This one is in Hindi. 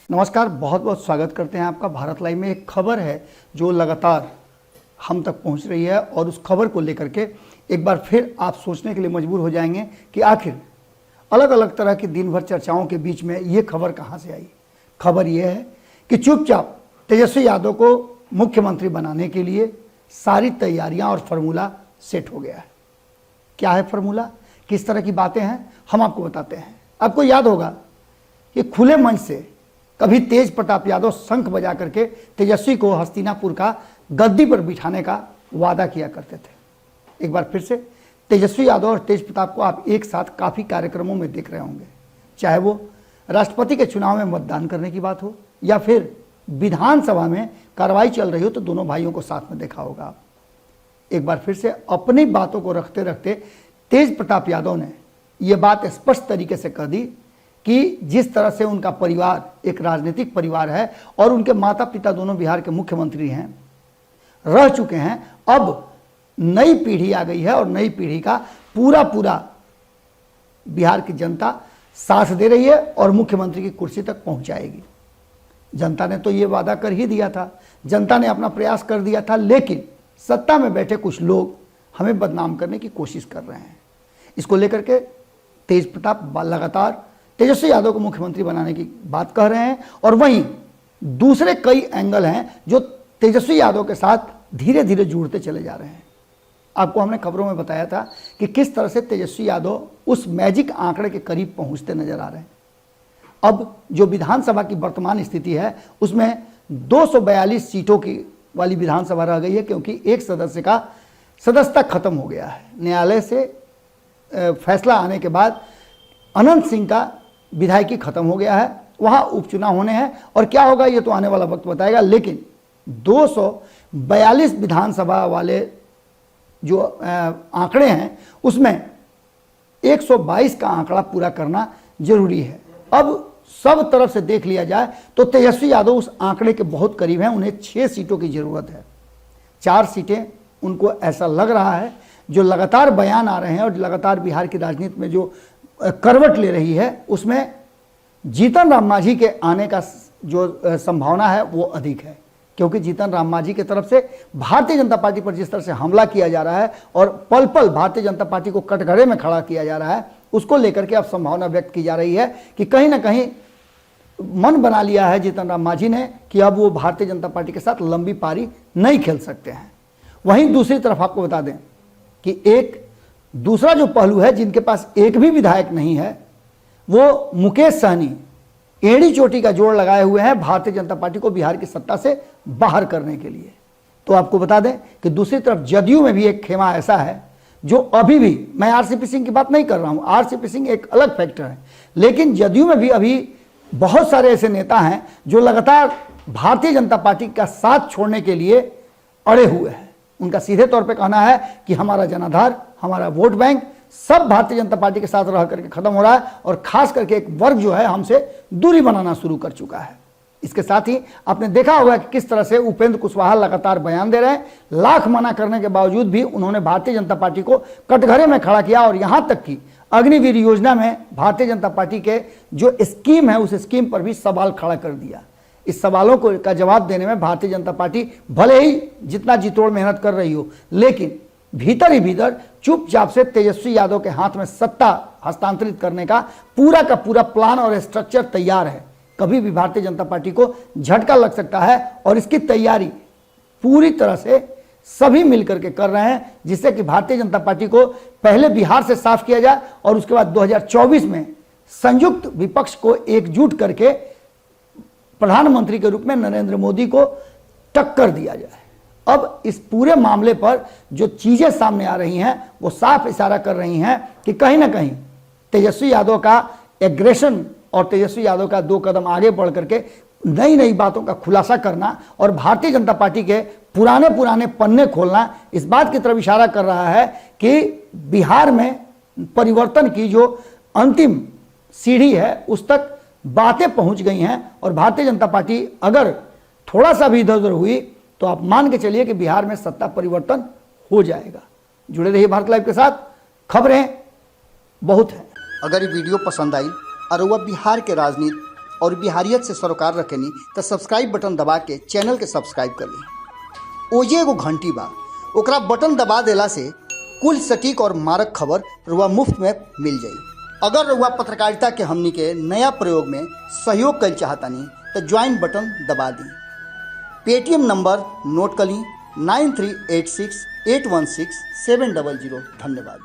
नमस्कार, बहुत बहुत स्वागत करते हैं आपका भारत लाइव में। एक खबर है जो लगातार हम तक पहुंच रही है और उस खबर को लेकर के एक बार फिर आप सोचने के लिए मजबूर हो जाएंगे कि आखिर अलग अलग तरह की दिन भर चर्चाओं के बीच में ये खबर कहां से आई। खबर ये है कि चुपचाप तेजस्वी यादव को मुख्यमंत्री बनाने के लिए सारी तैयारियां और फार्मूला सेट हो गया है। क्या है फार्मूला, किस तरह की बातें हैं, हम आपको बताते हैं। आपको याद होगा कि खुले मंच से कभी तेज प्रताप यादव शंख बजा करके तेजस्वी को हस्तिनापुर का गद्दी पर बिठाने का वादा किया करते थे। एक बार फिर से तेजस्वी यादव और तेज प्रताप को आप एक साथ काफ़ी कार्यक्रमों में देख रहे होंगे, चाहे वो राष्ट्रपति के चुनाव में मतदान करने की बात हो या फिर विधानसभा में कार्रवाई चल रही हो, तो दोनों भाइयों को साथ में देखा होगा आप। एक बार फिर से अपनी बातों को रखते रखते तेज प्रताप यादव ने यह बात स्पष्ट तरीके से कह दी कि जिस तरह से उनका परिवार एक राजनीतिक परिवार है और उनके माता पिता दोनों बिहार के मुख्यमंत्री हैं, रह चुके हैं, अब नई पीढ़ी आ गई है और नई पीढ़ी का पूरा बिहार की जनता साथ दे रही है और मुख्यमंत्री की कुर्सी तक पहुंचाएगी। जनता ने तो ये वादा कर ही दिया था, जनता ने अपना प्रयास कर दिया था, लेकिन सत्ता में बैठे कुछ लोग हमें बदनाम करने की कोशिश कर रहे हैं। इसको लेकर के तेज प्रताप लगातार तेजस्वी यादव को मुख्यमंत्री बनाने की बात कह रहे हैं और वहीं दूसरे कई एंगल हैं जो तेजस्वी यादव के साथ धीरे धीरे जुड़ते चले जा रहे हैं। आपको हमने खबरों में बताया था कि किस तरह से तेजस्वी यादव उस मैजिक आंकड़े के करीब पहुंचते नजर आ रहे हैं। अब जो विधानसभा की वर्तमान स्थिति है उसमें 242 सीटों की वाली विधानसभा रह गई है, क्योंकि एक सदस्य का सदस्यता खत्म हो गया है। न्यायालय से फैसला आने के बाद अनंत सिंह का विधायकी खत्म हो गया है, वहां उपचुनाव होने हैं और क्या होगा ये तो आने वाला वक्त बताएगा। लेकिन 242 विधानसभा वाले जो आंकड़े हैं उसमें 122 का आंकड़ा पूरा करना जरूरी है। अब सब तरफ से देख लिया जाए तो तेजस्वी यादव उस आंकड़े के बहुत करीब हैं। उन्हें 6 सीटों की जरूरत है। 4 सीटें उनको ऐसा लग रहा है, जो लगातार बयान आ रहे हैं और लगातार बिहार की राजनीति में जो करवट ले रही है, उसमें जीतन राम मांझी के आने का जो संभावना है वो अधिक है, क्योंकि जीतन राम मांझी की तरफ से भारतीय जनता पार्टी पर जिस तरह से हमला किया जा रहा है और पल पल भारतीय जनता पार्टी को कटघरे में खड़ा किया जा रहा है, उसको लेकर के अब संभावना व्यक्त की जा रही है कि कहीं ना कहीं मन बना लिया है जीतन राम मांझी ने कि अब वो भारतीय जनता पार्टी के साथ लंबी पारी नहीं खेल सकते हैं। वहीं दूसरी तरफ आपको बता दें कि एक दूसरा जो पहलू है, जिनके पास एक भी विधायक नहीं है, वो मुकेश सहनी एड़ी चोटी का जोड़ लगाए हुए हैं भारतीय जनता पार्टी को बिहार की सत्ता से बाहर करने के लिए। तो आपको बता दें कि दूसरी तरफ जदयू में भी एक खेमा ऐसा है जो अभी भी, मैं आरसीपी सिंह की बात नहीं कर रहा हूं, आरसीपी सिंह एक अलग फैक्टर है, लेकिन जदयू में भी अभी बहुत सारे ऐसे नेता हैं जो लगातार भारतीय जनता पार्टी का साथ छोड़ने के लिए अड़े हुए हैं। उनका सीधे तौर पे कहना है कि हमारा जनाधार, हमारा वोट बैंक सब भारतीय जनता पार्टी के साथ रह करके खत्म हो रहा है और खास करके एक वर्ग जो है हमसे दूरी बनाना शुरू कर चुका है। इसके साथ ही आपने देखा होगा कि किस तरह से उपेंद्र कुशवाहा लगातार बयान दे रहे हैं। लाख मना करने के बावजूद भी उन्होंने भारतीय जनता पार्टी को कटघरे में खड़ा किया और यहां तक कि अग्निवीर योजना में भारतीय जनता पार्टी के जो स्कीम है उस स्कीम पर भी सवाल खड़ा कर दिया। इस सवालों को का जवाब देने में भारतीय जनता पार्टी भले ही जितना जितोड़ मेहनत कर रही हो, लेकिन भीतर ही भीतर चुपचाप से तेजस्वी यादव के हाथ में सत्ता हस्तांतरित करने का पूरा प्लान और स्ट्रक्चर तैयार है। कभी भी भारतीय जनता पार्टी को झटका लग सकता है और इसकी तैयारी पूरी तरह से सभी मिलकर के कर रहे हैं, जिससे कि भारतीय जनता पार्टी को पहले बिहार से साफ किया जाए और उसके बाद 2024 में संयुक्त विपक्ष को एकजुट करके प्रधानमंत्री के रूप में नरेंद्र मोदी को टक्कर दिया जाए। अब इस पूरे मामले पर जो चीजें सामने आ रही हैं वो साफ इशारा कर रही हैं कि कहीं ना कहीं तेजस्वी यादव का एग्रेशन और तेजस्वी यादव का 2 कदम आगे बढ़ करके नई नई बातों का खुलासा करना और भारतीय जनता पार्टी के पुराने पन्ने खोलना इस बात की तरफ इशारा कर रहा है कि बिहार में परिवर्तन की जो अंतिम सीढ़ी है उस तक बातें पहुंच गई हैं और भारतीय जनता पार्टी अगर थोड़ा सा भी इधर उधर हुई तो आप मान के चलिए कि बिहार में सत्ता परिवर्तन हो जाएगा। जुड़े रहिए भारत लाइव के साथ, खबरें बहुत हैं। अगर ये वीडियो पसंद आई और वह बिहार के राजनीति और बिहारियत से सरोकार रखेनी तो सब्सक्राइब बटन दबा के चैनल के सब्सक्राइब कर ली। ओजे एगो घंटी बा, ओकरा बटन दबा देला से कुल सटीक और मारक खबर रुआ मुफ्त में मिल जाई। अगर रुआ पत्रकारिता के हमनी के नया प्रयोग में सहयोग कर चाहतानी तो ज्वाइन बटन दबा दी। पेटीएम नंबर नोट कर ली 9386816700। धन्यवाद।